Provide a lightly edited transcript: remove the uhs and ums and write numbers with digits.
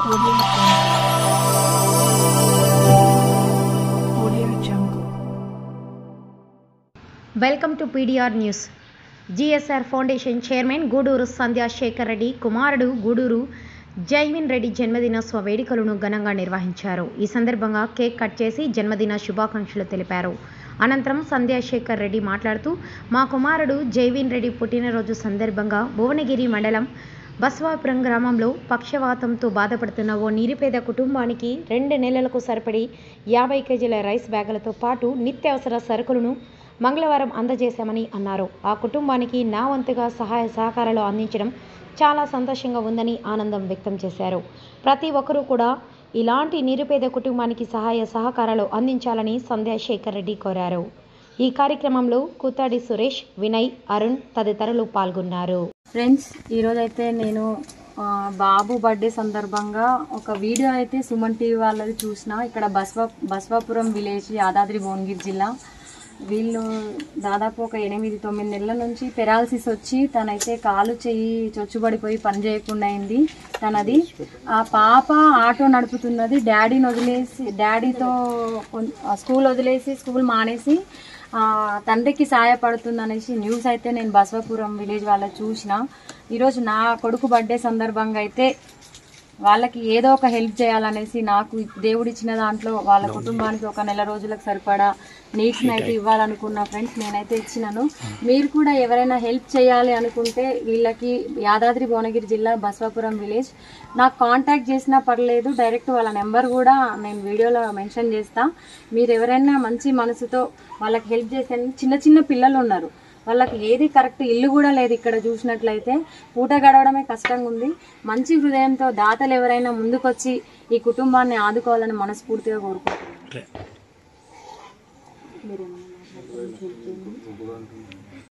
Audio Jungle. Welcome to PDR News. GSR Foundation Chairman Guduru Sandhya Shekhar Reddy కుమారుడు గూడూరు జైవిన్ రెడ్డి జన్మదినోత్సవ వేడుకలను ఘనంగా నిర్వహించారు. ఈ సందర్భంగా కేక్ కట్ చేసి జన్మదిన శుభాకాంక్షలు తెలిపారు. అనంతరం సంధ్యా శేఖర్ రెడ్డి మాట్లాడుతూ మా కుమారుడు జైవిన్ రెడ్డి పుట్టినరోజు సందర్భంగా భువనగిరి మండలం బస్వాపురం గ్రామంలో పక్షవాతంతో బాధపడుతున్న ఓ నిరుపేద కుటుంబానికి 2 నెలలకు సరిపడి 50 కేజీల రైస్ బ్యాగులతో పాటు నిత్యావసర సరుకులను మంగళవారం అందజేశామని అన్నారు. ఆ కుటుంబానికి నా వంతుగా సహాయ సహకారాలు అందించడం చాలా సంతోషంగా ఉందని ఆనందం వ్యక్తం చేశారు. ప్రతి ఒక్కరూ కూడా ఇలాంటి నిరుపేద కుటుంబానికి సహాయ సహకారాలు అందించాలని సంధ్యా శేఖర్ రెడ్డి కోరారు. ఈ కార్యక్రమంలో కూతాడి సురేష్, వినయ్, అరుణ్ తదితరులు పాల్గొన్నారు. ఫ్రెండ్స్, ఈరోజైతే నేను బాబు బర్త్డే సందర్భంగా ఒక వీడియో అయితే సుమన్ టీవీ వాళ్ళది చూసిన. ఇక్కడ బస్వాపురం విలేజ్, యాదాద్రి భువనగిరి జిల్లా. వీళ్ళు దాదాపు ఒక 8-9 నెలల నుంచి పెరాలసిస్ వచ్చి తనైతే కాలు చెయ్యి చొచ్చుబడిపోయి పని చేయకుండా అయింది తనది. ఆ పాప ఆటో నడుపుతున్నది. డాడీతో స్కూల్ వదిలేసి స్కూల్ మానేసి తండ్రికి సహాయపడుతుంది అనేసి న్యూస్ అయితే నేను బస్వాపురం విలేజ్ వాళ్ళ చూసిన. ఈరోజు నా కొడుకు బర్త్డే సందర్భంగా అయితే వాళ్ళకి ఏదో ఒక హెల్ప్ చేయాలనేసి నాకు దేవుడిచ్చిన దాంట్లో వాళ్ళ కుటుంబానికి ఒక నెల రోజులకు సరిపడా నీడ్స్ని అయితే ఇవ్వాలనుకున్నా. ఫ్రెండ్స్, నేనైతే ఇచ్చినాను. మీరు కూడా ఎవరైనా హెల్ప్ చేయాలి అనుకుంటే వీళ్ళకి యాదాద్రి భువనగిరి జిల్లా బస్వాపురం విలేజ్ నాకు కాంటాక్ట్ చేసినా పర్లేదు. డైరెక్ట్ వాళ్ళ నెంబర్ కూడా నేను వీడియోలో మెన్షన్ చేస్తా. మీరు ఎవరైనా మంచి మనసుతో వాళ్ళకి హెల్ప్ చేసే చిన్న పిల్లలు ఉన్నారు, వాళ్ళకి ఏది కరెక్ట్ ఇల్లు కూడా లేదు. ఇక్కడ చూసినట్లయితే పూట గడవడమే కష్టంగా ఉంది. మంచి హృదయంతో దాతలు ఎవరైనా ముందుకొచ్చి ఈ కుటుంబాన్ని ఆదుకోవాలని మనస్ఫూర్తిగా కోరుకుంటున్నాను.